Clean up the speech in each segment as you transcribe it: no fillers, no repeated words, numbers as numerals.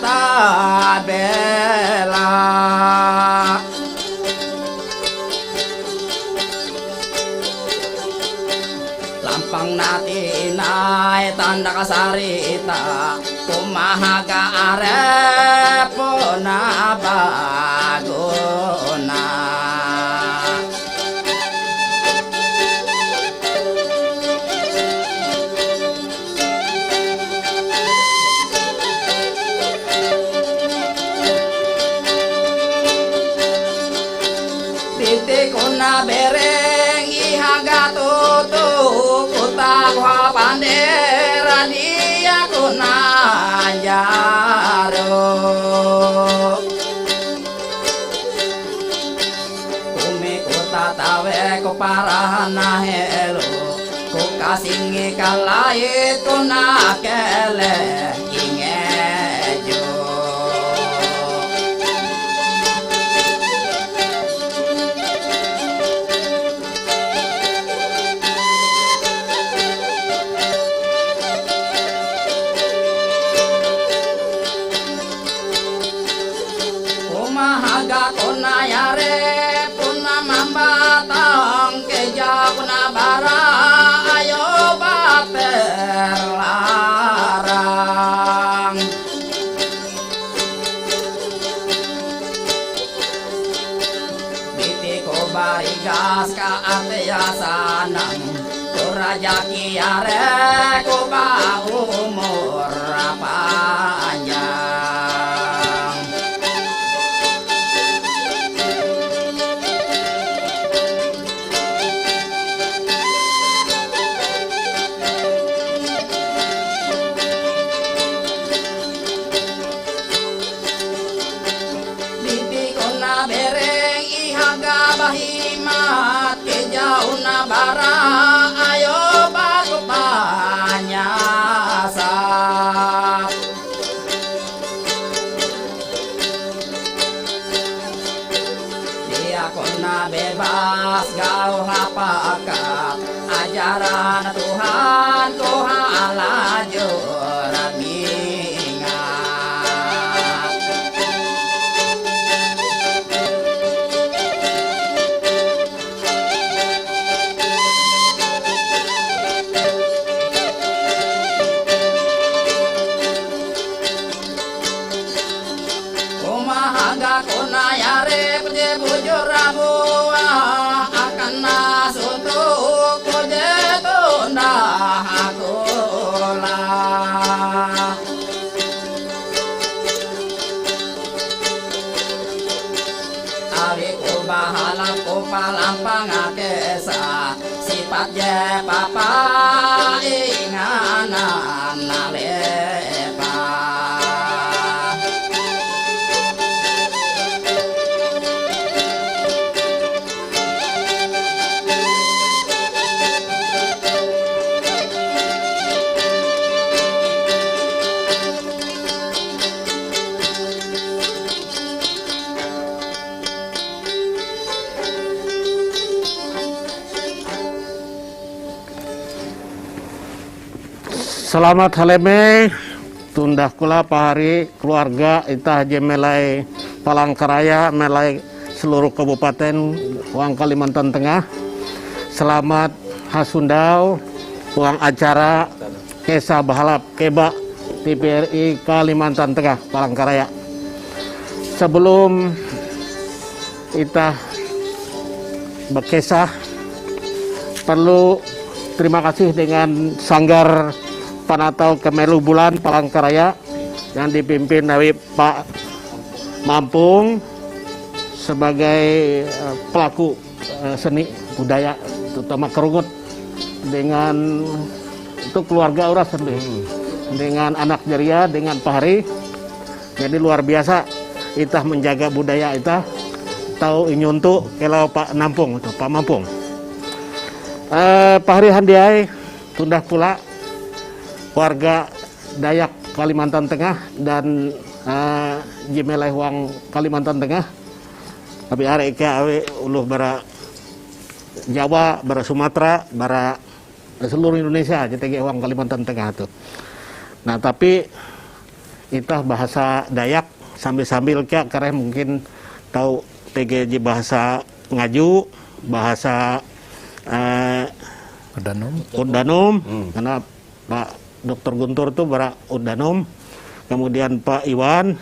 tabela lampang natin ay tanda kasarita kumahaga arepo na bago na titi ko na bereng ihaga tutu kutakwa pandera dia ko na jaro kumi ko tatawe ko para na helo ko kasingi kalait ko na kele ingejo mahaga ko na yare puna mambatang keja puna bara ayo baterlarang biti ko barigas ka ateyasanang kuraja kiare ko ba umur panjang bereng ihaga bahimat kejauh na bara ayo bago panyasa dia kona bebas gauh hapakat ajaran Tuhan ko halajur mahaga kona yare puje bujur rabua akan nasutu kuje tunda hakola awi ku bahalap ku palampang akesa sifat je papa inganan nalepa Selamat haleme tundah kula pahari keluarga itah jemelai Palangkaraya melai seluruh kabupaten Huang Kalimantan Tengah. Selamat hasundau uang acara Kesa Bahalap Keba TVRI Kalimantan Tengah Palangkaraya. Sebelum itah berkesah perlu terima kasih dengan Sanggar Panatau Kemelu Bulan Palangkaraya yang dipimpin oleh Pak Mampung sebagai pelaku seni budaya terutama kerungut dengan itu keluarga orang sendiri dengan anak jeria dengan pahari. Jadi luar biasa itah menjaga budaya itah tahu inyuntu kalau Pak Nampung itu Pak Mampung pahari handiai tundah pula warga Dayak Kalimantan Tengah dan Jimelai Huang Kalimantan Tengah tapi arek awe uluh bara Jawa, bara Sumatera, bara seluruh Indonesia jadi Huang Kalimantan Tengah itu. Nah tapi itah bahasa Dayak sambil-sambil kia karena mungkin tahu TGJ bahasa Ngaju, bahasa Udanum, karena Pak Dr. Guntur tuh bara Udanum, kemudian Pak Iwan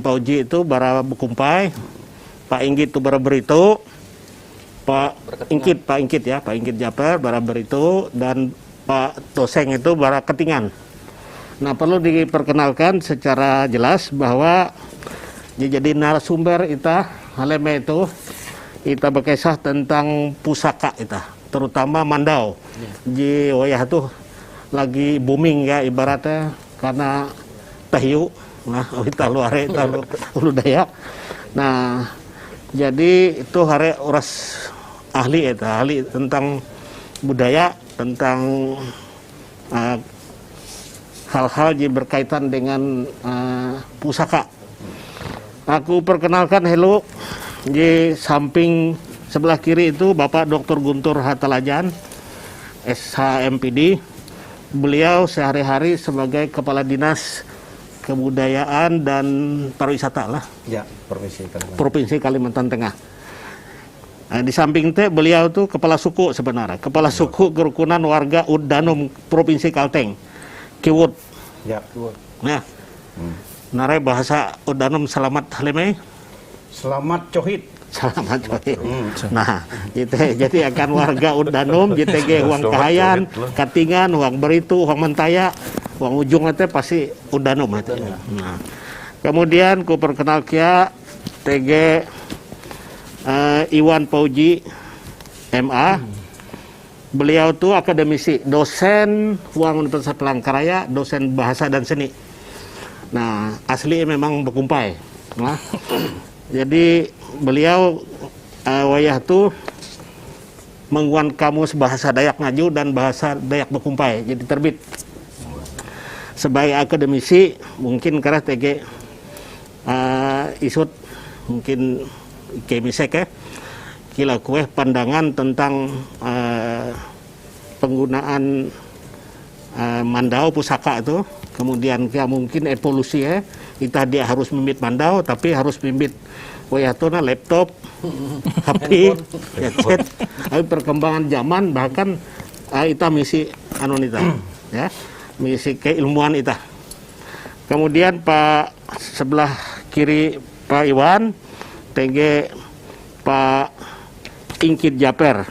Pauji itu bara Bukumpai, Pak Inggit itu bara Berito, Pak Inggit Japer bara Berito, dan Pak Toseng itu bara Ketingan. Nah, perlu diperkenalkan secara jelas bahwa jadi narasumber ita haleme itu ita berkisah tentang pusaka ita, terutama Mandau. Di wayah tuh lagi booming ya ibaratnya karena tahiu, nah ita luare ita ulu Dayak. Nah, jadi itu hari uras ahli tentang budaya, tentang hal-hal yang berkaitan dengan pusaka. Aku perkenalkan hello, di samping sebelah kiri itu Bapak Dr. Guntur Hatalajan, SHMPD. Beliau sehari-hari sebagai Kepala Dinas Kebudayaan dan Pariwisata lah. Ya, Provinsi Kalimantan Tengah. Nah, di samping teh beliau tuh kepala suku sebenarnya, kepala suku kerukunan warga Udanum Provinsi Kalteng, Kiwut. Ya. Nah, narai bahasa Udanum selamat haleme. Selamat cohit. Selamat cohit. Nah, jadi akan warga Udanum, JTG Huang Kahayan, Katingan, Huang Beritu, Huang Mentaya, Huang Ujung itu pasti Udanum itu. Nah, kemudian ku perkenal kia TG Iwan Pauji MA. Beliau tuh akademisi, dosen Huang Universitas Palangkaraya, dosen bahasa dan seni. Nah, asli memang Bekumpai. Nah, jadi beliau wayah tuh menguan kamus bahasa Dayak Ngaju dan bahasa Dayak Bekumpai. Jadi terbit. Sebagai akademisi, mungkin karena TG isut mungkin kemisek ya. Kila kue pandangan tentang penggunaan Mandau pusaka itu, kemudian kia mungkin evolusi ya, kita dia harus mimbit Mandau tapi harus mimbit wayatona laptop, HP, headset, perkembangan zaman bahkan kita misi anonita ya, misi keilmuan kita. Kemudian Pak sebelah kiri Pak Iwan, TG Pak Inggit Japer.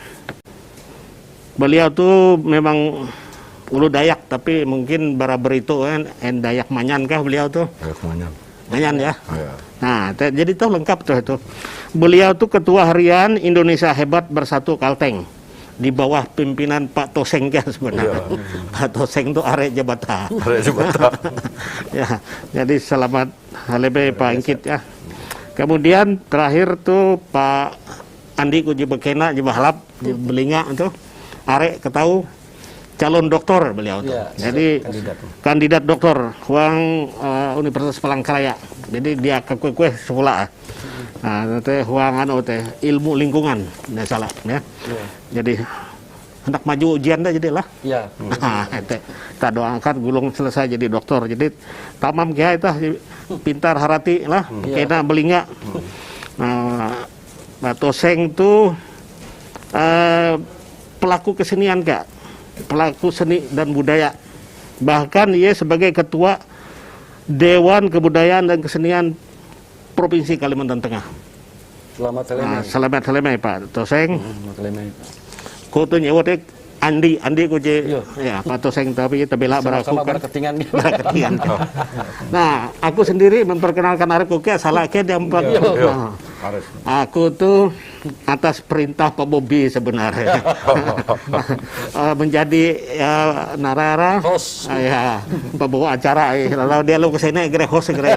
Beliau tuh memang ulu Dayak tapi mungkin bara Berito kan, Dayak Manyan kah beliau tuh? Dayak Manyan. Manyan ya. Ya. Nah, jadi tuh lengkap tuh itu. Beliau tuh ketua harian Indonesia Hebat Bersatu Kalteng di bawah pimpinan Pak Toseng kan sebenarnya. Ya. Pak Toseng tuh arek jabatan. Ya, jadi selamat halebe Pak Inggit ya. Kemudian terakhir tuh Pak Andi Kuji Bekena di Bahalap di Belinga itu arek ketau calon doktor beliau tuh. Ya, jadi kandidat doktor Huang Universitas Palangkaraya. Jadi dia ke kue sekolah. Nah, teh Huang teh ilmu lingkungan, nggak salah ya. Jadi hendak maju ujian dah jadilah. Ya. Nah, kita doakan gulung selesai jadi dokter. Jadi tamam kia itu pintar harati lah, kena Belinga. Nah, Pak Toseng tuh pelaku kesenian kak, pelaku seni dan budaya. Bahkan ia sebagai ketua Dewan Kebudayaan dan Kesenian Provinsi Kalimantan Tengah. Selamat Heleme Pak Toseng. Ku tuh nyewot Andi kuci ya Pak Toseng tapi tabela baraku kan ketingan. Nah, aku sendiri memperkenalkan arek koke salah ke dampak. Aku tuh atas perintah Pak Bobi sebenarnya menjadi narara host ya pembawa acara lalu dia lu kesini kira host kira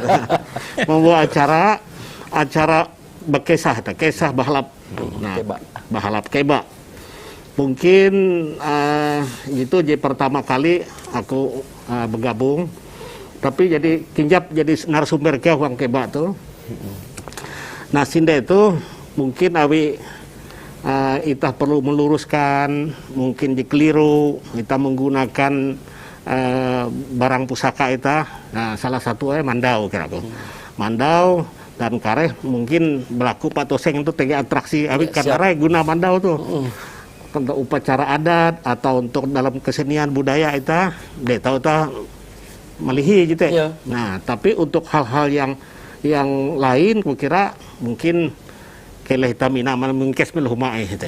membawa acara berkisah Bahalap. Nah, Bahalap Keba. Mungkin itu jadi pertama kali aku bergabung, tapi jadi kinjap jadi narasumber ke Huang Keba tuh. Nah, sinda itu mungkin awi kita perlu meluruskan, mungkin dikeliru, kita menggunakan barang pusaka itu, nah, salah satu mandau kira aku. Mandau dan kareh mungkin berlaku Pak Toseng itu tiga atraksi, tapi karena guna mandau tuh. Untuk upacara adat atau untuk dalam kesenian budaya itu, dia tahu melihi gitu. Nah, tapi untuk hal-hal yang lain, kukira mungkin keleh tamina mengkes melhuma gitu.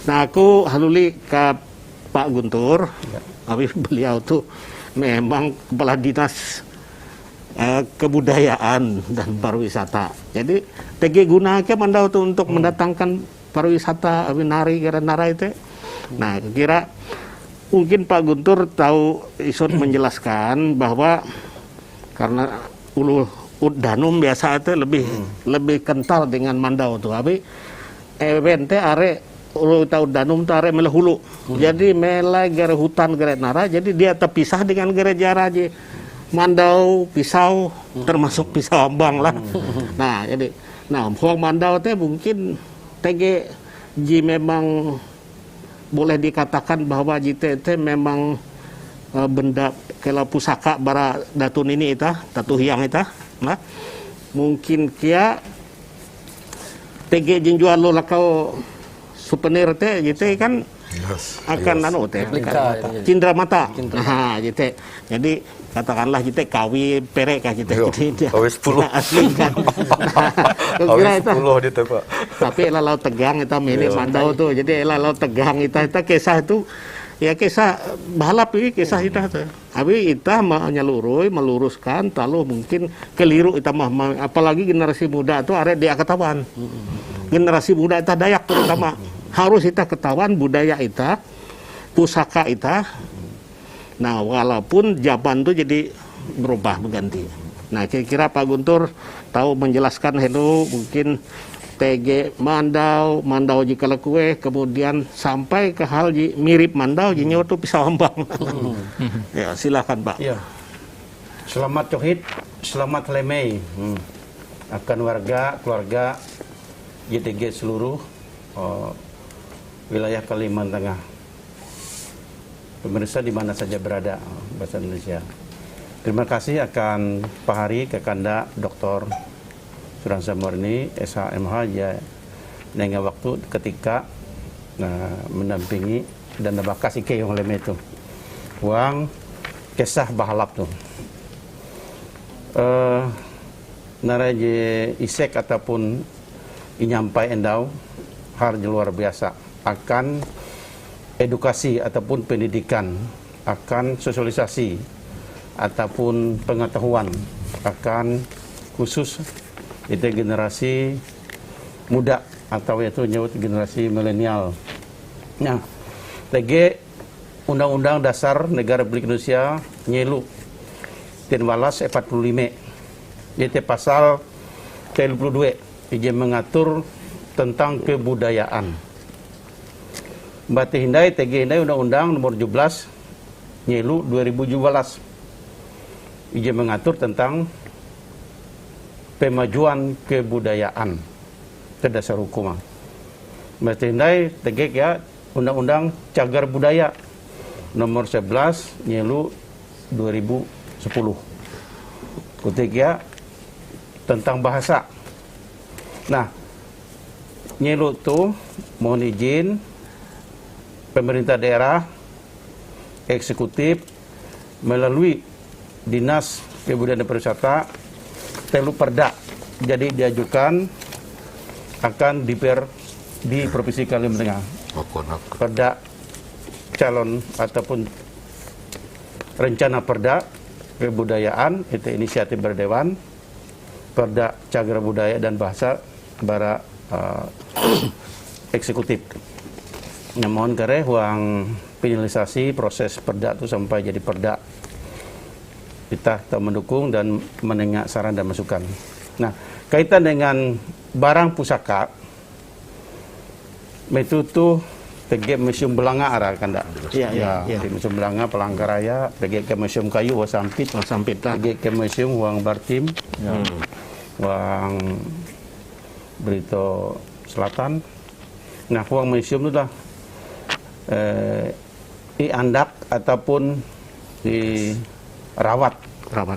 Nah, aku haluli ke Pak Guntur, tapi beliau tuh memang kepala dinas kebudayaan dan pariwisata. Jadi TG gunakan mandau tuh untuk mendatangkan pariwisata nari gara-nara itu. Nah, kira mungkin Pak Guntur tahu isut menjelaskan bahwa karena danum biasa itu lebih kental dengan mandau tuh. Tapi evente are tahu danum tuh are mele hulu. Jadi mele gara hutan gara nara, jadi dia terpisah dengan gara jaraji. Mandau, pisau, termasuk pisau ambang lah. Nah, jadi huang mandau teh mungkin TG ji memang boleh dikatakan bahwa JTT memang benda kalau pusaka bara datun ini tatu hiang nah mungkin kia TG jinjual lo lakau souvenir teh JT kan akan teh cindera mata. Nah, JT. Jadi katakanlah JT kawi perek kah JT. Kawi 10. Asli kan. Kawi 10 dia Pak. Tapi lalau tegang itu milik mandau tuh. Jadi lalau tegang itu kisah itu ya kisah balap ini kisah itu tuh. Abi kita menyalurui meluruskan lalu mungkin keliru itu mah apalagi generasi muda tuh ada dia ketahuan. Generasi muda itu Dayak terutama harus kita ketahuan budaya itu, pusaka itu. Nah, walaupun zaman itu jadi berubah berganti. Nah, kira-kira Pak Guntur tahu menjelaskan itu mungkin TG mandau jika kue, kemudian sampai ke hal mirip mandau jinya itu pisau ambang. Ya, silakan Pak. Ya. Selamat Cohit, selamat Lemei akan warga keluarga JTG seluruh wilayah Kalimantan Tengah. Pemirsa di mana saja berada bahasa Indonesia. Terima kasih akan Pak Hari Kekanda Dr. Suransa Murni SHMH ya dengan waktu ketika mendampingi dan bakasi ke yang leme itu. Uang kisah bahalap tuh. Naraje isek ataupun inyampai endau har luar biasa akan edukasi ataupun pendidikan, akan sosialisasi ataupun pengetahuan akan khusus itu generasi muda atau itu nyebut generasi milenial. Nah, TG Undang-Undang Dasar Negara Republik Indonesia nyelu 45 yaitu pasal 32 izin mengatur tentang kebudayaan. Bati Hindai TG Hindai Undang-Undang Nomor 17 Nyelu 2017 izin mengatur tentang pemajuan kebudayaan ke dasar hukum. Bati Hindai TG ya Undang-Undang Cagar Budaya Nomor 11 Nyelu 2010 kutik ya tentang bahasa. Nah, Nyelu tuh mohon izin pemerintah daerah, eksekutif, melalui Dinas Kebudayaan dan Pariwisata, telu perda. Jadi diajukan akan di Provinsi Kalimantan Tengah. Perda calon ataupun rencana perda kebudayaan, itu inisiatif berdewan, perda cagar budaya dan bahasa bara eksekutif. Namun kare huang finalisasi proses perda itu sampai jadi perda kita mendukung dan mendengar saran dan masukan. Nah, kaitan dengan barang pusaka itu tuh PG Museum Belanga arah kan dak? Iya. Museum Belanga Palangkaraya, PG ke Museum Kayu Wasampit, PG ke Museum Huang Bartim, Huang Brito Selatan. Nah, Huang Museum itu dah andak ataupun dirawat,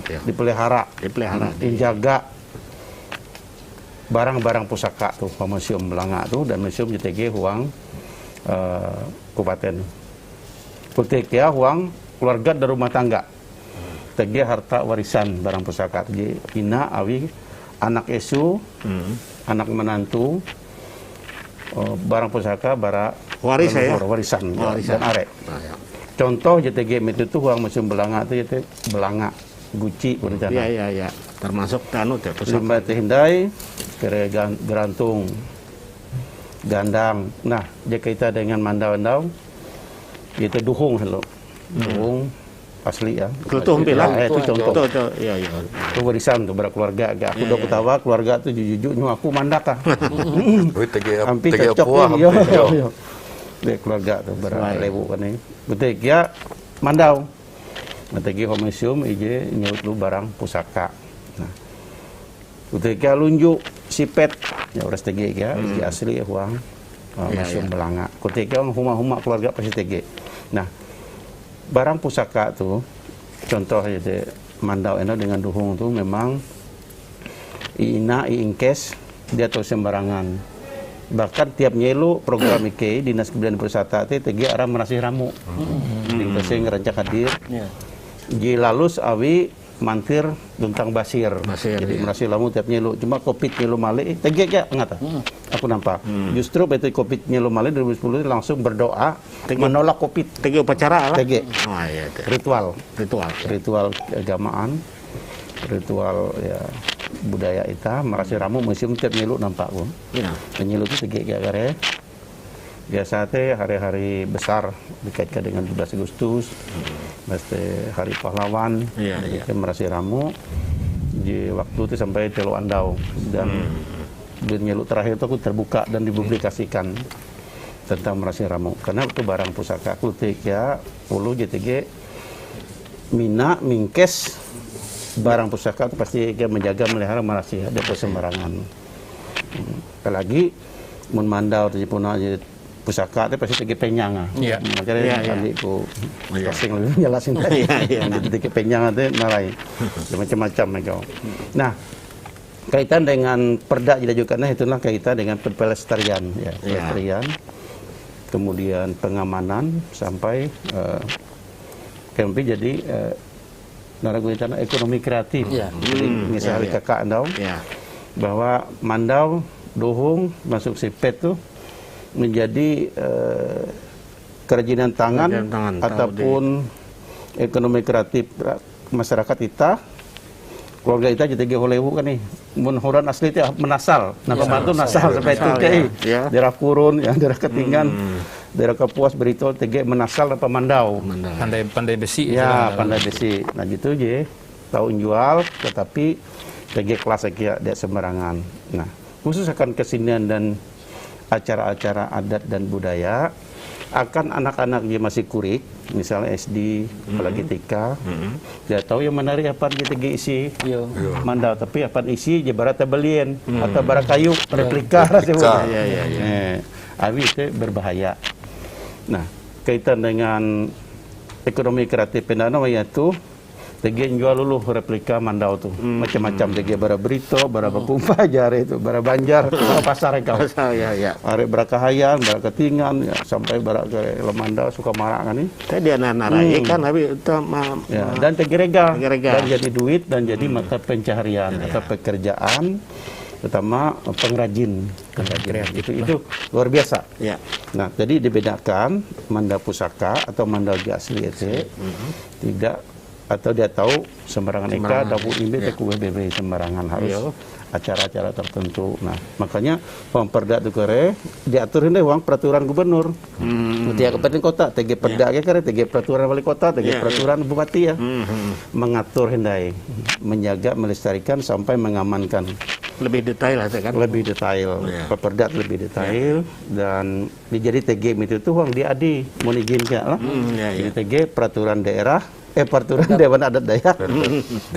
ya. dipelihara, dijaga barang-barang pusaka tuh museum Belanga tuh dan museum JTG huang Kabupaten. Kutekia huang keluarga dan rumah tangga. TG harta warisan barang pusaka. Jadi ina awi anak esu, anak menantu, barang pusaka bara warisan. Dan arek. Contoh JTG itu tuh huang museum Belanga tuh JT Belanga Guci berencana. Iya. Termasuk tanut ya pusaka. Limbah hindai, kere gerantung, gandang. Nah, jika kita dengan mandau-mandau, itu duhung hello. Duhung asli ya. Kelutuh bilang itu contoh. Iya. Itu warisan tuh keluarga. Aku udah ketawa keluarga tuh jujur aku mandak ah. Hampir cocok yo. Dek keluarga tuh lewu kan ini. Betul ya mandau. Mategi museum ije nyut lu barang pusaka. Nah. Ketika lunjuk sipet ya uras TG ya, asli ya huang museum Belanga. Ketika huma-huma keluarga pasti TG. Nah, barang pusaka tuh contoh ya mandau eno dengan duhung tuh memang iingkes dia tuh sembarangan. Bahkan tiap nyelu program IK Dinas Kebudayaan Persata TG arah merasih ramu. Kita sing ngerancak hadir. Ji lalus awi mantir tentang basir. Jadi merasi lamu tiap nyelu. Cuma Covid nyelu male TG ya ngata. Aku nampak. Justru itu Covid nyelu male 2010 langsung berdoa menolak Covid. TG upacara lah. TG. Oh iya. Ritual keagamaan. Ritual ya budaya kita merasi ramu museum tiap nyelu nampak pun. Iya. Nyelu itu TG ya kare. Biasa teh hari-hari besar dikaitkan dengan 17 Agustus, hari pahlawan, kita merasi ramu di waktu itu sampai telo andau dan nyeluk terakhir itu aku terbuka dan dipublikasikan tentang merasi ramu karena itu barang pusaka kultik ya, ulu JTG mina mingkes barang pusaka itu pasti menjaga melihara merasi ada sembarangan. Apalagi mun mandau tadi punah pusaka itu pasti TG penyang. Iya. Makanya adikku kasing lebih jelasin tadi. TG penyang itu narai. Macam-macam mereka. Nah, kaitan dengan perda diajukannya itulah kaitan dengan pelestarian ya. Pelestarian. Kemudian pengamanan sampai jadi naraguna ekonomi kreatif. Jadi misalnya kakak andau bahwa mandau dohung masuk sipet tuh menjadi kerajinan tangan ataupun ekonomi kreatif masyarakat kita, keluarga kita jadi holewu kan nih, munhuran asli itu menasal, nah pembantu nasal sampai itu daerah kurun, ya daerah ketinggan, daerah Kapuas Berito, TG menasal apa mandau, pandai besi, ya pandai besi, nah gitu je, tahun jual, tetapi TG kelas ya dia sembarangan, nah khusus akan kesenian dan acara-acara adat dan budaya akan anak-anak dia masih kurik, misalnya SD, apalagi TK, dia tahu yang menarik apa gitu isi mandau, tapi apa isi je barat tabelien atau barat kayu replika Abi itu berbahaya. Nah, kaitan dengan ekonomi kreatif pendana yaitu TG jual dulu replika mandau tuh macam-macam TG bara Berito, bara Papumpa jare itu, bara Banjar, bara pasar kau. Are bara Kahayan, bara Ketingan ya, sampai bara ke Lemandau Sukamara kan ini. Tadi narai kan tapi itu dan TG rega dan jadi duit dan jadi mata pencaharian atau pekerjaan terutama pengrajin itu luar biasa. Nah, jadi dibedakan mandau pusaka atau mandau asli itu tidak atau dia tahu sembarangan eka dapur ini kue bebe sembarangan harus acara-acara tertentu. Nah, makanya pemperda itu kere diaturin deh uang peraturan gubernur. Tiap kabupaten kota, TG perda kere, TG peraturan wali kota, TG peraturan bupati ya. Mengatur hendai, menjaga, melestarikan sampai mengamankan. Lebih detail lah kan? Lebih detail. Perda lebih detail dan dijadi TG itu tuh uang diadi mau izinkan lah. Jadi TG peraturan daerah peraturan Dewan Adat Dayak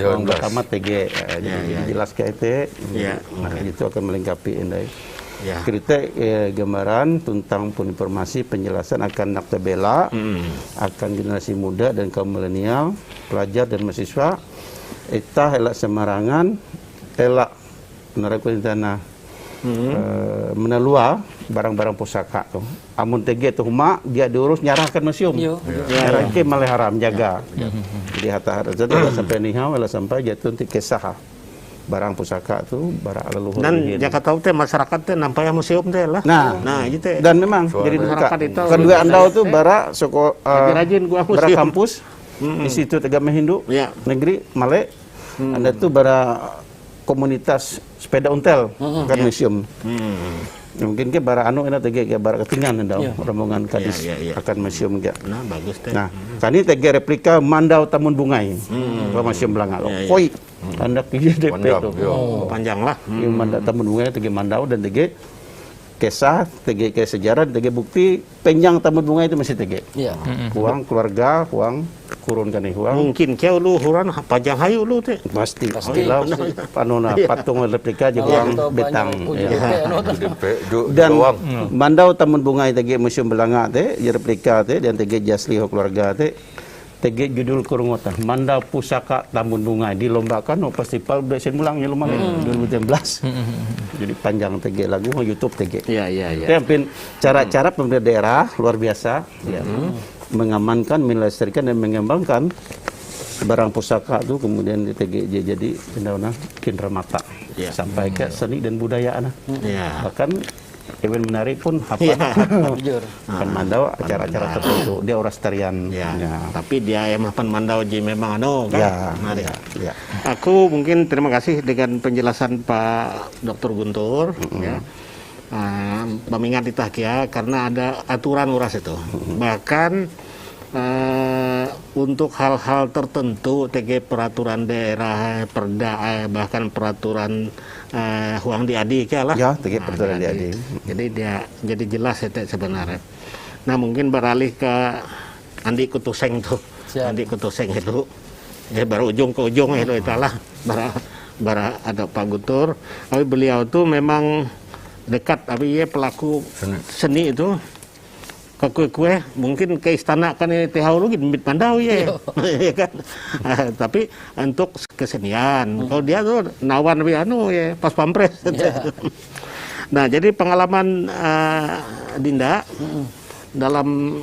yang pertama TG jadi jelas kayak itu nah itu akan melengkapi endai Ya. Kita gambaran tentang informasi penjelasan akan naktabela, akan generasi muda dan kaum milenial, pelajar dan mahasiswa. Itah elak semarangan, elak menarik tanah menelua barang-barang pusaka tu. Amun tege tu mak dia diurus nyarahkan museum. Nyarah ke malih haram jaga. Jadi hatta jadi sampai nihau elak sampai jatuh nanti kisah barang pusaka tu barang leluhur. Dan jaka tahu teh masyarakat teh nampaknya museum teh lah. Nah gitu. dan memang Jadi masyarakat itu kedua andau tu bara soko rajin gua bara museum. kampus Institut Agama Hindu Ya. Negeri Malek. Anda tu bara komunitas sepeda ontel kan museum. Mungkin ke bara anu ena tege ke bara ketinggalan andau rombongan kadis akan museum ge. Nah, bagus teh. Nah, kani tege replika Mandau Tamun Bungai. Ke museum Belanga. Koi anda pilih DP tu. Panjang lah. Yang Mandau Tamun Bungai tege Mandau dan tege kisah, tege sejarah, tege bukti penjang Tamun Bungai itu masih tege. Iya. Huang keluarga, huang kurun kan huang. Mungkin kau lu huran pajang hayu lu teh. Pasti lah panona patung replika juga huang betang. Dan Mandau Tamun Bungai tege museum Belanga teh, replika teh dan tege jasli keluarga teh. Tege judul kurungota Mandau Pusaka Tamun Bungai dilombakan festival Besin Mulangnya lumayan 2016. Jadi panjang tege lagu YouTube tege. Iya. Tapi cara-cara pemerintah daerah luar biasa ya. Mengamankan, melestarikan dan mengembangkan barang pusaka itu kemudian di TGJ jadi benda kindra mata sampai ke seni dan budaya anak. Bahkan event menarik pun Pan Mandau acara-acara tertentu dia oras tarian. Tapi dia emang Pan Mandau je memang kan. Ya. Aku mungkin terima kasih dengan penjelasan Pak Dr. Guntur ya. Mengingat itah kia karena ada aturan uras itu. Bahkan untuk hal-hal tertentu TG peraturan daerah, perda bahkan peraturan huang diadi kia lah. Ya, TG peraturan diadi. Jadi dia jadi jelas itu sebenarnya. Nah, mungkin beralih ke Andi Kutuseng tuh. Andi Kutuseng itu ya baru ujung ke ujung itu itulah bara ada Pak Guntur. Tapi beliau tuh memang dekat tapi ya pelaku seni itu ke kue mungkin ke istana kan ini tehau lagi Bit Mandau ya kan. Tapi untuk kesenian kalau dia tuh nawan ya pas pampres. Nah jadi pengalaman Dinda dalam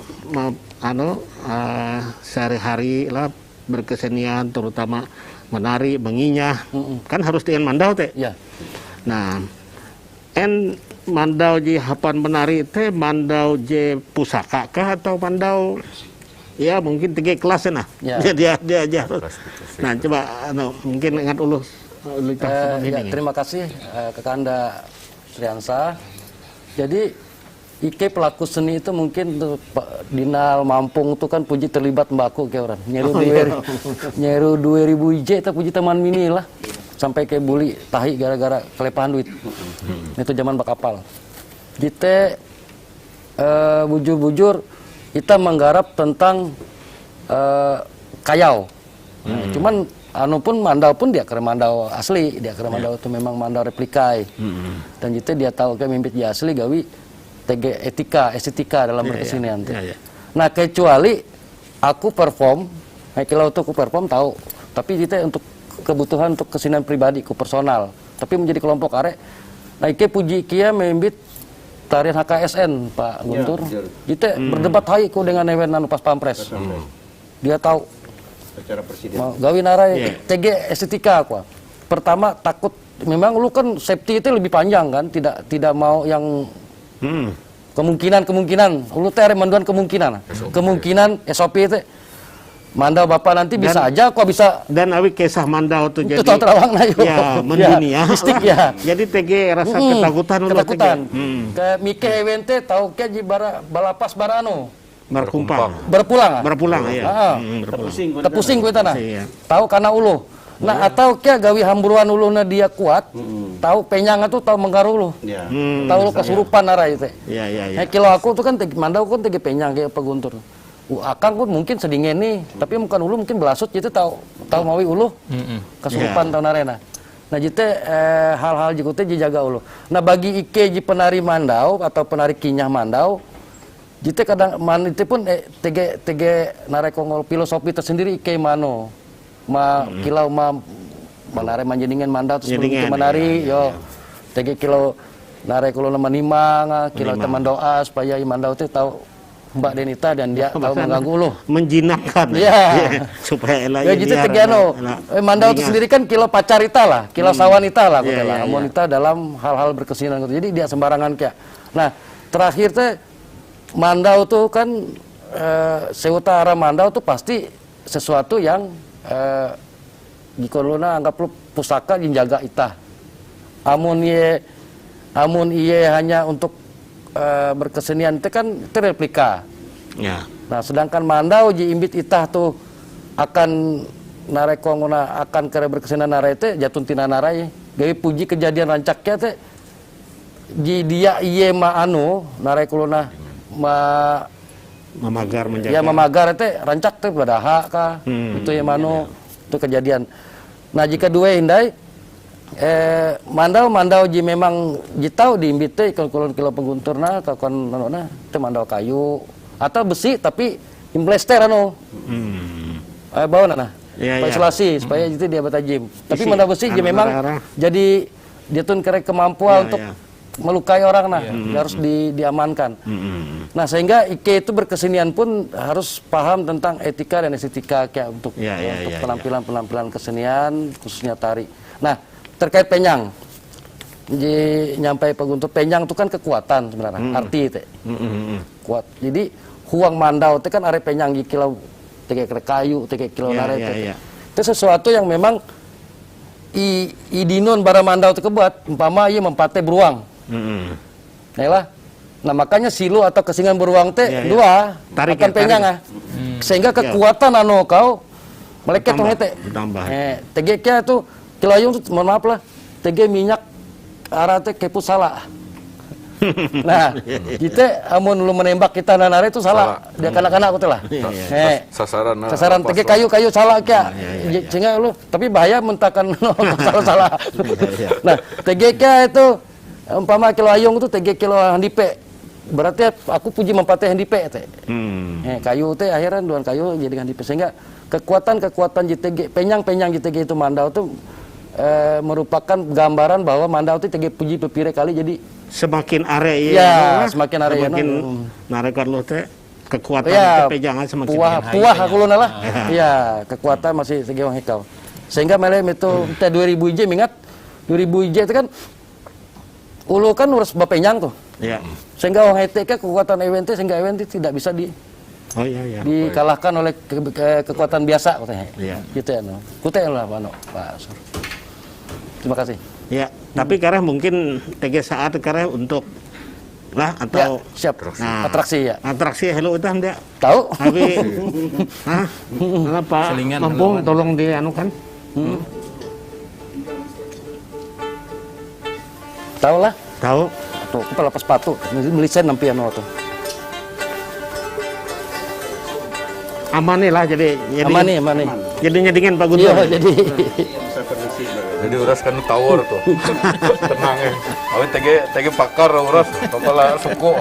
sehari-hari lah berkesenian terutama menari menginyah kan harus dengan Mandau teh. Nah Mandau je hapan menari teh Mandau je pusaka kah atau Mandau ya mungkin 3 kelas nah. Dia ajar. Nah coba mungkin ingat terima kasih Kakanda Triansa. Jadi Ike pelaku seni itu mungkin tuh Dinal Mampung tuh kan puji terlibat mbakku kayak orang nyeru 2000 IJ itu puji teman mini lah sampai kayak bully tahi gara-gara kelepahan duit. Itu zaman bakapal. Kita bujur-bujur kita menggarap tentang kayau. Cuman pun Mandau pun dia kira Mandau asli, dia kira Mandau itu memang Mandau replikai. Dan kita dia tahu kayak mimpit dia asli gawi TG estetika dalam berkesenian. Nah kecuali aku perform, kalau itu aku perform tahu, tapi kita untuk kebutuhan untuk kesenian pribadi, ku personal, tapi menjadi kelompok arek. Nah Ike puji kia mimpit tarian HKSN Pak Guntur. Kita berdebat hai ku dengan event pas pampres. Dia tahu Acara presiden. Gawi narai TG estetika aku. Pertama takut, memang lu kan safety itu lebih panjang kan, tidak mau yang kemungkinan lu teh manduan kemungkinan SOP itu Mandau Bapak nanti bisa aja kok bisa dan awi kisah Mandau tuh jadi terawang na ya mendunia mistik ya. Jadi TG rasa ketakutan kayak Mike Ewente tahu kayak jibara balapas barano berpulang ya. Terpusing gue tanah. Tahu karena uluh. Nah atau kayak gawi hamburuan uluhna dia kuat, tahu penyang itu tahu menggaruh uluh. Tahu lu kesurupan arah itu. Nah kilo aku tuh kan Mandau kan tegi penyang kayak Pak Guntur. Akang pun mungkin sedingin nih, tapi bukan ulu mungkin belasut gitu tahu mawi uluh kesurupan tahun arena. Nah jite hal-hal jikute dijaga ulo. Nah bagi ike ji penari mandau atau penari kinyah mandau, jite kadang man itu pun tege narekongol filosofi tersendiri ike mano, kilau manare manjeningan mandau terus sebelum itu menari yo tege kilau nare kulo nama nimang, kilau teman doa supaya mandau itu tahu Mbak Denita dan dia tahu mengganggu lo. Menjinakkan. Iya. Supaya elah. Ya gitu tegiano. Mandau itu sendiri kan kilo pacarita lah, kilo sawanita lah, wanita dalam hal-hal berkesinan gitu. Jadi dia sembarangan kayak. Nah, terakhir teh mandau tuh kan seuta arah mandau tuh pasti sesuatu yang gikolona anggap lu pusaka dijaga itah. Amun iye hanya untuk berkesenian itu kan itu replika. Ya. Nah, sedangkan mandau ji imbit itah tuh akan narekongona akan kere berkesenian narai teh jatun tina narai. Gawe puji kejadian rancaknya teh ji dia iye ma anu narai kuluna memagar menjaga. Ya memagar teh rancak teh badaha kah itu ya manu itu kejadian. Nah, jika dua hindai mandau ji memang ji tahu diimbit teh kulon kilo penggunturna kakon nanona teh mandau kayu atau besi tapi implester anu. Bawa nana. Isolasi supaya itu dia batajim. Tapi mandau besi ji memang jadi dia tuh kere kemampuan untuk melukai orang harus diamankan. Nah, sehingga ike itu berkesenian pun harus paham tentang etika dan estetika kayak untuk penampilan kesenian khususnya tari. Nah, terkait penyang, nyampai peguntur penyang itu kan kekuatan sebenarnya, arti itu kuat. Jadi huang mandau itu kan are penyang di kilau tege kayu, tege kilau nare itu sesuatu yang memang idinun bara mandau itu kebuat, umpama ia mempate beruang. Nah makanya silu atau kesingan beruang teh dua akan penyang sehingga kekuatan anu kau melekat tong teh. Tege kia tuh kilayung tuh mohon maaf lah, tege minyak arah teh kepu salah. Nah, kita amun lu menembak kita nanare itu salah. Dia kanak-kanak aku lah. Sasaran tege kayu salah kya. Sehingga lu tapi bahaya mentakan salah. Nah, tege kya itu umpama kilayung itu tege kilo handipe. Berarti aku puji mempatih handipe teh. Kayu teh akhirnya duan kayu jadi handipe sehingga kekuatan JTG penyang JTG itu mandau tuh merupakan gambaran bahwa mandau itu tege puji pepire kali jadi semakin are semakin are semakin narekan lo teh kekuatan itu pejangan semakin puah aku lu lah. Iya, kekuatan masih segi wang hikau. Sehingga melem itu teh 2000 ije mingat 2000 ije itu kan ulu kan urus bapenyang tuh. Iya. Sehingga wang hete kekuatan event sehingga event tidak bisa dikalahkan oleh kekuatan biasa katanya. Iya. Gitu ya no. Kute lah Pak Sur. Terima kasih. Ya, tapi karena mungkin TG saat karena untuk lah atau siap. Nah, atraksi ya. Atraksi hello itu dia. Tahu? Tapi Pak Mampung tolong dianukan. Tahu lah. Tahu. Tuh, kita lepas sepatu. Beli sen nampi anu tuh. Aman nih lah jadi aman nih. Jadi nyedingin Pak Guntur. Iya, jadi uras kan tower tuh. Tenang ya. Awe tege pakar uras kepala suku.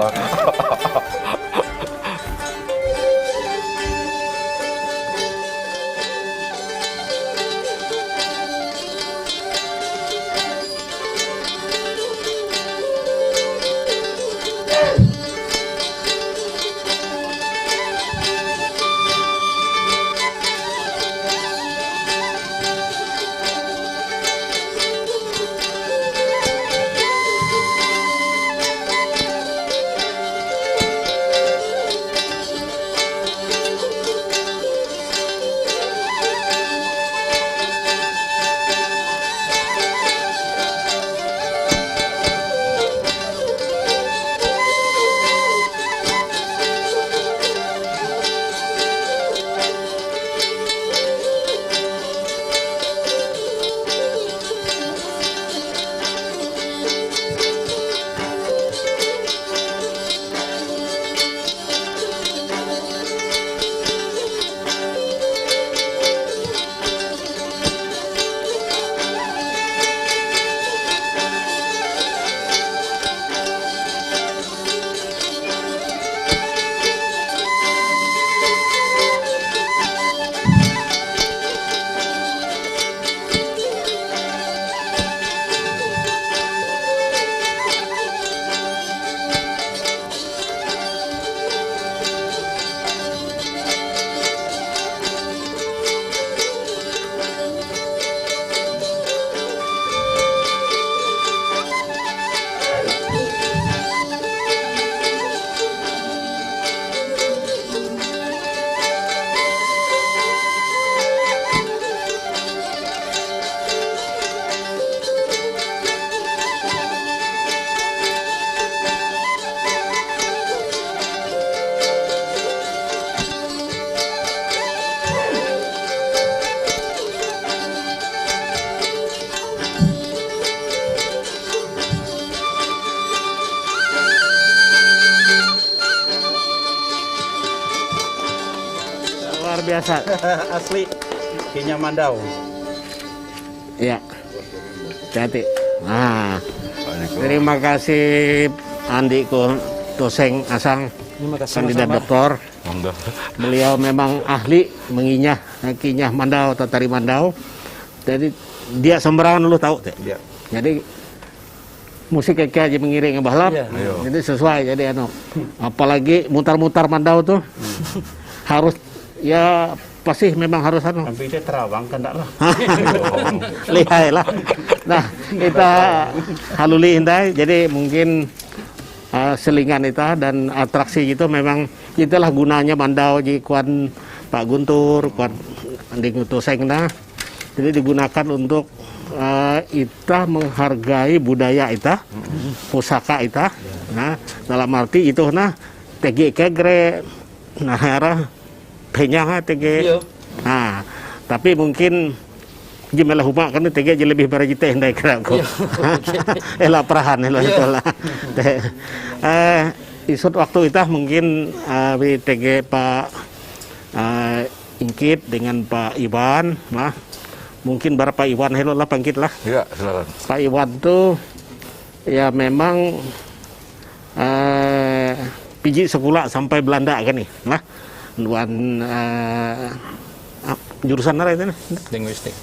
biasa. Asli Kinya Mandau. Ya. Hati. Nah, terima kasih Andiko Toseng Asang, kandidat doktor. Beliau memang ahli menginyah kinyah Mandau atau tari Mandau. Jadi dia sembarangan lu tahu teh. Ya. Jadi musik kayak aja mengiring balap. Iya. Jadi sesuai jadi apalagi mutar-mutar Mandau tuh harus ya pasti memang harus Tapi dia terawang kan enggak lah. lihai lah. Nah, kita haluli indai jadi mungkin selingan itu dan atraksi itu memang itulah gunanya Mandau di kuan Pak Guntur, kuan Anding Toseng nah. Jadi digunakan untuk kita menghargai budaya kita, pusaka kita. Nah, dalam arti itu nah TG kegre nah arah penyang TG. Nah, tapi mungkin Jimelah huma kan TG je lebih berajite ndai kira ko. Ela perahan elo itulah. Isut waktu itu mungkin TG Pak Ingkit dengan Pak Iwan nah. Mungkin Pak Iwan hello lah pangkit lah. Iya, silakan. Pak Iwan tuh ya memang piji sekolah sampai Belanda kan nih. Nah, jurusan apa itu? Linguistik.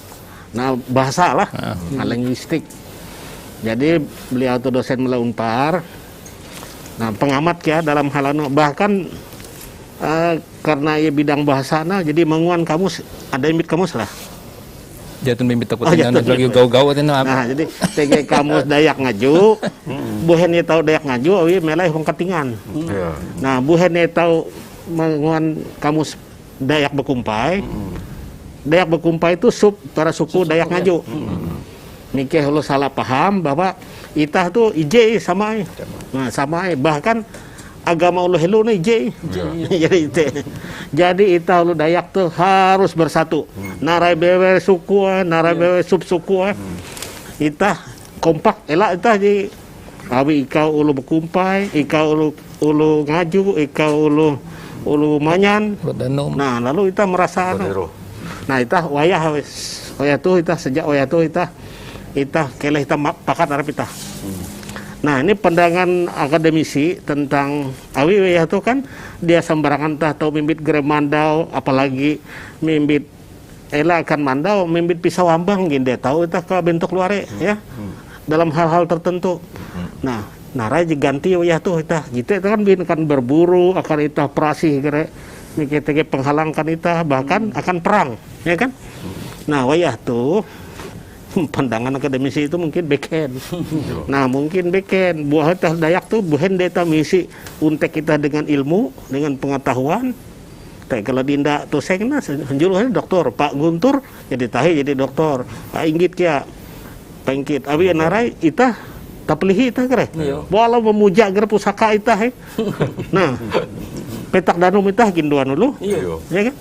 Nah, bahasa lah, linguistik. Jadi beliau tuh dosen Mela Unpar. Nah, pengamat ya dalam hal bahkan karena ya bidang bahasa nah jadi menguan kamus ada imit kamus lah. Jatun bimbit takut Jatun lagi gau-gau itu nah jadi TG kamus Dayak Ngaju buhen ye tahu Dayak Ngaju awi melai hong katingan. Nah buhen ye tahu menguan kamus Dayak Bekumpai. Dayak Bekumpai itu sub para suku Dayak Ngaju. Mikeh lo salah paham bahwa itah tuh IJ sama nah sama bahkan agama Allah helu nih jadi itah lu Dayak tuh harus bersatu. Narai bewe suku, narai bewe sub suku. Itah kompak elak itah di awi ikau ulu Bekumpai, ikau ulu Ngaju, ikau ulu Manyan. Nah, lalu itah merasa nah itah wayah tuh itah sejak wayah tuh itah keleh itah pakat arep itah. Nah ini pandangan akademisi tentang awi ya tuh kan dia sembarangan tah tahu mimbit gere Mandau apalagi mimbit ela akan Mandau mimbit pisau ambang gini dia tahu itu ke bentuk luare ya dalam hal-hal tertentu. Nah narai diganti ya tuh kita gitu itu kan bin kan berburu akan itah perasih gere mikir penghalangkan itah bahkan akan perang ya kan. Nah wayah tuh pandangan akademisi itu mungkin beken. Nah mungkin beken buah tah Dayak tuh buhen data misi untek kita dengan ilmu dengan pengetahuan. Tapi kalau dinda Toseng nah hanjuluhan doktor Pak Guntur jadi tahi jadi doktor Pak Inggit kia pengkit abi narai itah tapelihi itah kere. Walau memuja ger pusaka itah Nah petak danum itah ginduan dulu. Ya kan?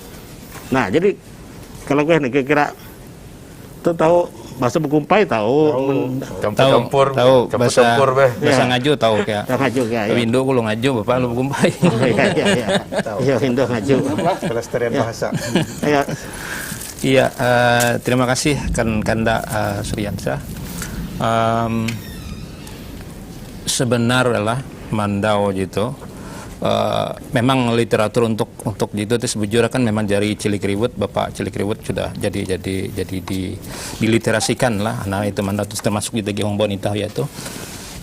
Nah jadi kalau gue kira-kira tuh tahu bahasa Bekumpai tahu Campur-campur bahasa Ngaju tahu kayak Ngaju ya Indo kulo Ngaju bapak lu Bekumpai iya Indo Ngaju Pelestarian bahasa iya terima kasih Kanda Suryansyah sebenarnya Mandau gitu memang literatur untuk gitu itu sebujurnya kan memang dari Cilik Riwut Bapak Cilik Riwut sudah jadi diliterasikan lah nah itu Mandau termasuk di Tegi Hongbon itah ya tuh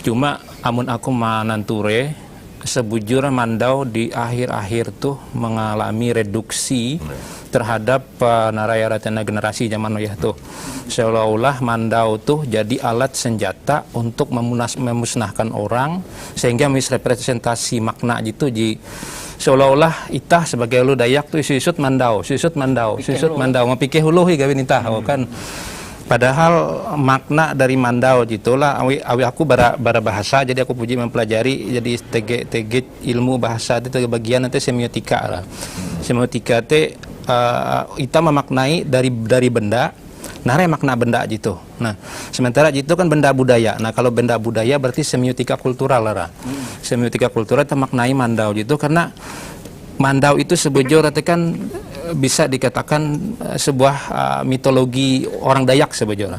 cuma amun aku mananture sebujurnya Mandau di akhir-akhir tuh mengalami reduksi terhadap naraya ratena generasi zaman ya tuh seolah-olah Mandau tuh jadi alat senjata untuk memusnahkan orang sehingga misrepresentasi makna gitu di seolah-olah itah sebagai lu Dayak tuh sisut Mandau ngapikeh huluh gawin itah kan padahal makna dari Mandau gitulah awi aku bara bahasa jadi aku puji mempelajari jadi TG ilmu bahasa itu bagian nanti semiotika lah semiotika teh kita memaknai dari benda narai makna benda gitu. Nah, sementara itu kan benda budaya. Nah, kalau benda budaya berarti semiotika kultural lah. Semiotika kultural itu maknai Mandau gitu karena Mandau itu sebujur kan bisa dikatakan sebuah mitologi orang Dayak sebetulnya.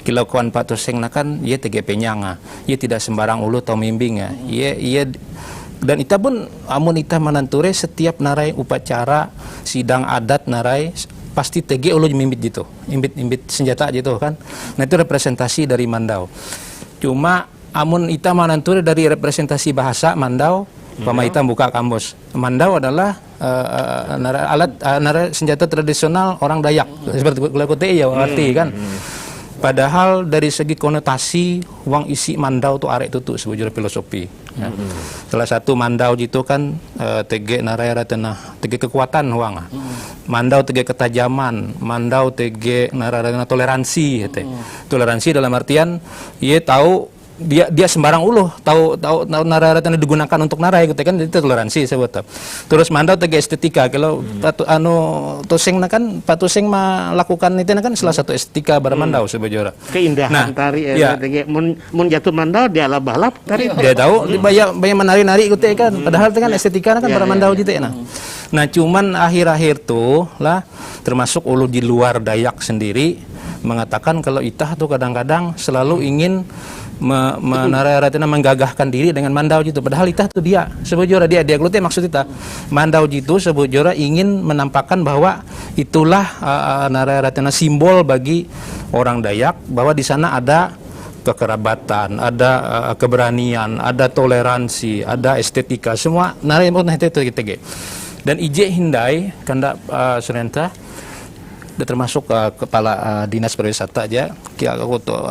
Kilau kuan patuseng kan ia tege penyanga, ia tidak sembarang ulu tau mimbing ya. Ia dan ita pun amun ita mananture setiap narai upacara sidang adat narai pasti tege ulu mimbit gitu, imbit senjata gitu kan. Nah itu representasi dari Mandau. Cuma amun ita mananture dari representasi bahasa Mandau, pama ita buka kamus. Mandau adalah alat senjata tradisional orang Dayak seperti kulekote ya arti kan. Padahal dari segi konotasi uang isi Mandau tuh arek tutu sebujur filosofi. Ya. Salah satu Mandau gitu kan tege naraya ratena tege kekuatan uang. Mandau tege ketajaman, Mandau tege naraya toleransi gitu. Toleransi dalam artian ia tahu dia sembarang uluh tahu narara yang digunakan untuk narai gitu kan, itu toleransi sebut. Terus Mandau tege estetika kalau toseng kan patuseng melakukan itu kan salah satu estetika bar Mandau sebujura. Keindahan tari tege mun jatuh Mandau dia balap tari. Dia tahu banyak menari-nari gitu kan, padahal itu kan estetika kan bar Mandau gitu ya. Nah cuman akhir-akhir tuh lah termasuk ulu di luar Dayak sendiri mengatakan kalau itah tuh kadang-kadang selalu ingin menggagahkan diri dengan Mandau gitu. Padahal itah tuh dia sebujura dia glute maksud kita Mandau gitu sebujura ingin menampakkan bahwa itulah nararatena simbol bagi orang Dayak bahwa di sana ada kekerabatan, ada keberanian, ada toleransi, ada estetika, semua nararatena itu gitu. Dan IJ Hindai kanda Surenta termasuk kepala dinas pariwisata aja aku tuh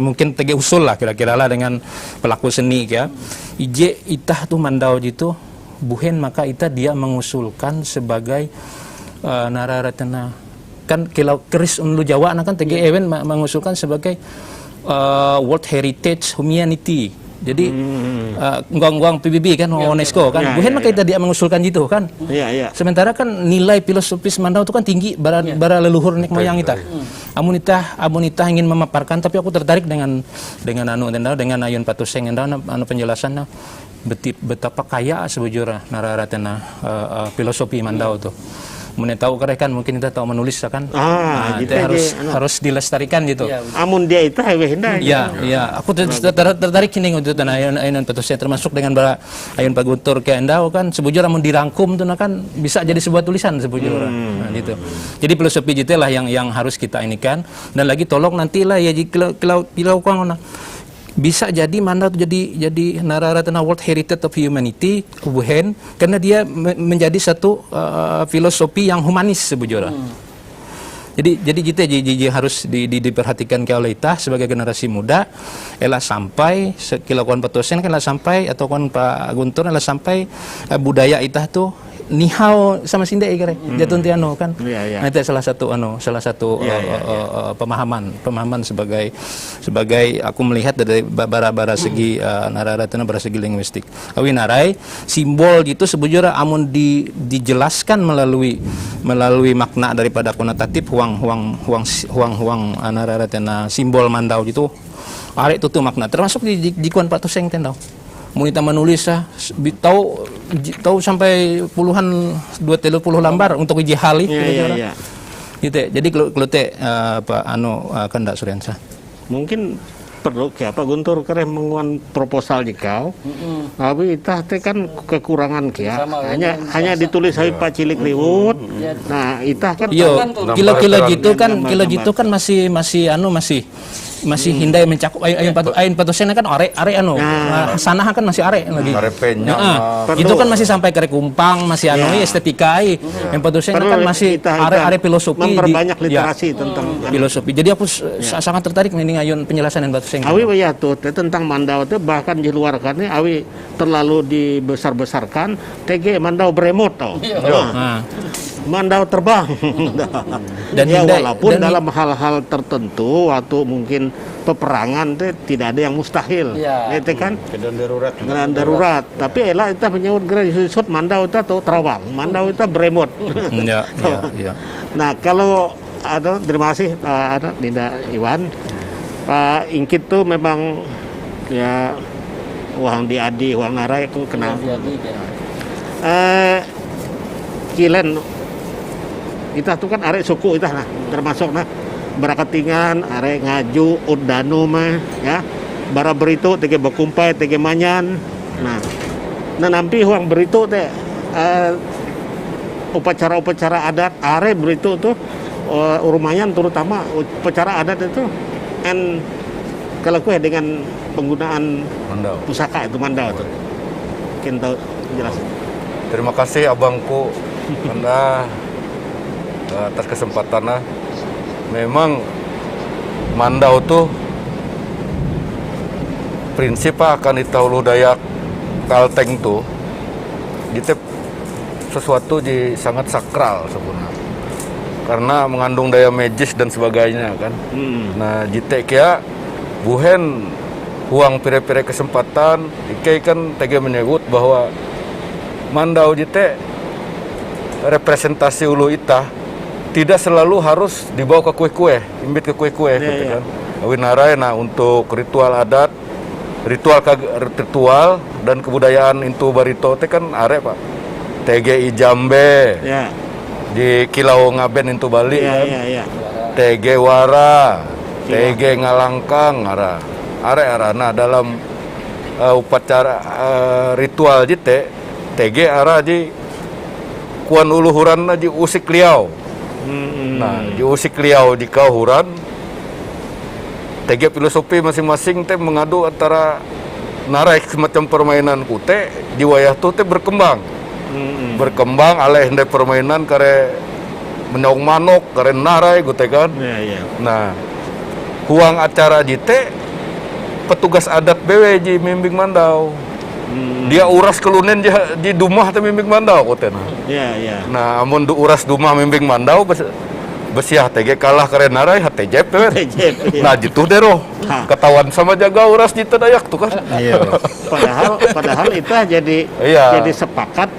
mungkin tege usul lah kira-kira lah dengan pelaku seni ya ije itah tuh Mandau gitu buhen maka itah dia mengusulkan sebagai nararatena kan kilau keris unlu Jawa kan tege event mengusulkan sebagai World Heritage Humanity. Jadi nguang PBB kan UNESCO kan. Bukan maka kita dia mengusulkan gitu kan. Sementara kan nilai filosofis Mandau itu kan tinggi bara leluhur nek moyang kita. Amun ita ingin memaparkan tapi aku tertarik dengan Ayun Patuseng penjelasannya betapa kaya sebujurnya nararatena filosofi Mandau tuh. Mungkin tahu kan mungkin kita tahu menulis kan gitu harus dilestarikan gitu amun dia itu ya aku tertarik ini untuk Ayun Patuseng termasuk dengan Ayun Paguntur ke Endau kan sebujur amun dirangkum tuh kan bisa jadi sebuah tulisan sebujur gitu jadi filosofi gitu lah yang harus kita inikan dan lagi tolong nantilah ya kalau bisa jadi Mandau jadi nararatena World Heritage of Humanity Wuhan karena dia menjadi satu filosofi yang humanis sebujurnya. Jadi kita harus diperhatikan oleh kita sebagai generasi muda elah sampai kilakuan Patuseng kan elah sampai atau kan Pak Guntur elah sampai budaya itah tuh nihau sama sinde kira jatun tiano kan nah itu salah satu pemahaman sebagai aku melihat dari bara segi nararatena bara segi linguistik awi narai simbol gitu sebujurnya amun dijelaskan melalui makna daripada konotatif huang nararatena simbol Mandau gitu arek tuh makna termasuk di kuan Patuseng tendau Munita menulis tahu sampai puluhan 20 lembar untuk uji hali gitu jadi kalau teh kandak Suryansa mungkin perlu ke apa Guntur keren menguan proposal jikau tapi itah teh kan kekurangan kia hanya ditulis habis Pak Cilik Liwut nah itah kan kilo gitu kan masih hindai mencakup Ayun Patuseng kan are sana kan masih are lagi itu kan masih sampai ke Kumpang masih estetika Ayun Patuseng kan masih are filosofi memperbanyak literasi tentang filosofi jadi aku sangat tertarik dengan Ayun penjelasan Ayun Patuseng awi ya tuh tentang Mandau itu bahkan di luar kan awi terlalu dibesar-besarkan TG Mandau beremot tau Mandau terbang dan ya walaupun dalam hal-hal tertentu waktu mungkin peperangan itu tidak ada yang mustahil itu kan keadaan darurat tapi elah kita menyebut gerak Mandau itu atau terawang Mandau itu beremot nah kalau ada terima kasih ada Dinda Iwan Pak Ingkit tuh memang ya uang diadi uang narai itu kenal kilen Itah tuh kan arek suku itah nah, termasuk nah Barakatingan, arek Ngaju, Udanu mah ya. Bara Berito tege Bakumpai, tege Manyan. Nah nampi huang Berito teh upacara-upacara adat arek Berito tuh Urumayan terutama upacara adat itu kalau kue dengan penggunaan Mandau. pusaka itu mandau tuh. Mungkin tahu jelasin. Terima kasih abangku Anda atas kesempatannya. Memang mandau tuh prinsip akan ditaulu Dayak Kalteng tuh itu sesuatu di sangat sakral sebenarnya karena mengandung daya magis dan sebagainya kan. Nah jite kia buhen huang pire-pire kesempatan Ike kan tege menyebut bahwa mandau jite representasi ulu itah tidak selalu harus dibawa ke kue-kue, imbit ke kue-kue gitu kan. Awinarai nah untuk ritual adat, ritual dan kebudayaan itu Barito teh kan are Pak. TG Jambe. Ya. Di Kilau Ngaben itu Bali Ya, kan. ya. TG Wara, TG Ngalangkang are. Nah dalam upacara ritual jite TG ara di kuan uluhuran di usik liau. Nah, di usik liau di kauhuran TG filosofi masing-masing teh mengadu antara narai semacam permainan kute di wayah tuh teh berkembang. Berkembang aleh ndai permainan kare menyong manok kare narai gitu kan. Ya. Nah, huang acara jite petugas adat BW ji mimbing mandau. Dia uras kelunen di dumah teh mimbing mandau kotena. Ya. Nah, amun uras dumah mimbing mandau besiah TG kalah kare narai HTJP. TJP. Nah, jitu deh roh. Ketahuan sama jaga uras di Dayak tuh kan. Iya. Padahal itu jadi sepakat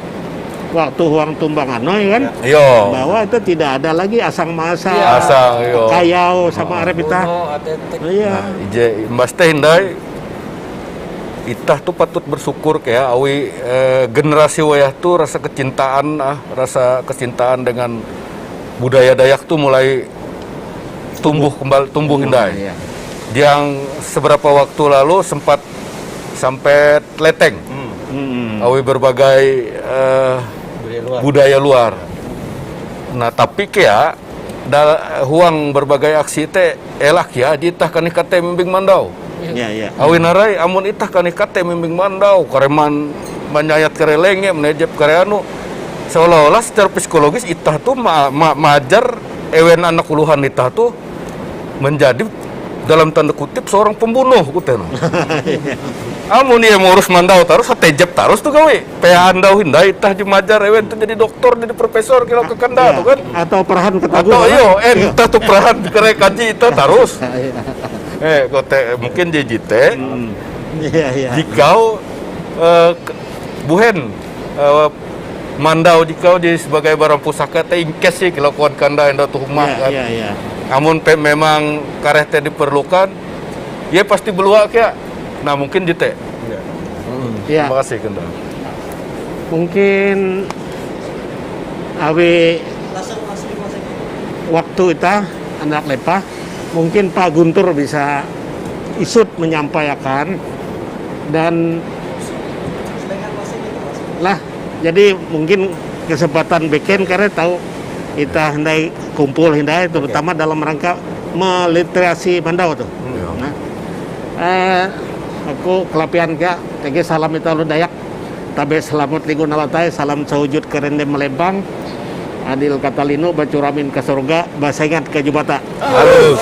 waktu huang tumbang anoy kan. Yo. Bahwa itu tidak ada lagi asang masa. Asang yo. Kayau sama arep itah. Iya. Ije Mas teh hindai itah tuh patut bersyukur kayak awi generasi wayah tuh rasa kecintaan dengan budaya Dayak tuh mulai tumbuh hindai. Iya. Yang seberapa waktu lalu sempat sampai leteng. Awi berbagai budaya luar. Nah tapi kayak huang berbagai aksi teh elak ya ditah kanik kate mimbing mandau. Iya. Awi narai amun itah kanik kate mimbing mandau kareman menyayat kare lenge menejep kare anu seolah-olah secara psikologis itah tuh majar ewen anak uluhan itah tuh menjadi dalam tanda kutip seorang pembunuh kutena. Amun dia ngurus mandau terus hatejep terus tuh gawe. Pea andau hindai itah majar ewen tuh jadi doktor jadi profesor kilo ke kanda tuh kan. Atau perahan ketagu. Atau entah tuh perahan kere kaji itah terus. Kote mungkin jijite. Iya. Jikau buhen mandau jikau di sebagai barang pusaka teh ingkes sih kilo kuat kanda enda tuh rumah kan. Iya. Amun memang kareh teh diperlukan, ya pasti beluak ya. Nah mungkin jite. Iya. Terima kasih kanda. Mungkin awi waktu itu anak lepah mungkin Pak Guntur bisa isut menyampaikan dan lah jadi mungkin kesempatan bikin karena tahu kita hendai kumpul hindai terutama dalam rangka meliterasi mandau tuh. Nah, aku kelapian ka TG salam itu lu Dayak tabe selamat ligu nalatai salam sahujud kerendem melempang adil katalino bacuramin ke surga basengat ke jubata. Harus.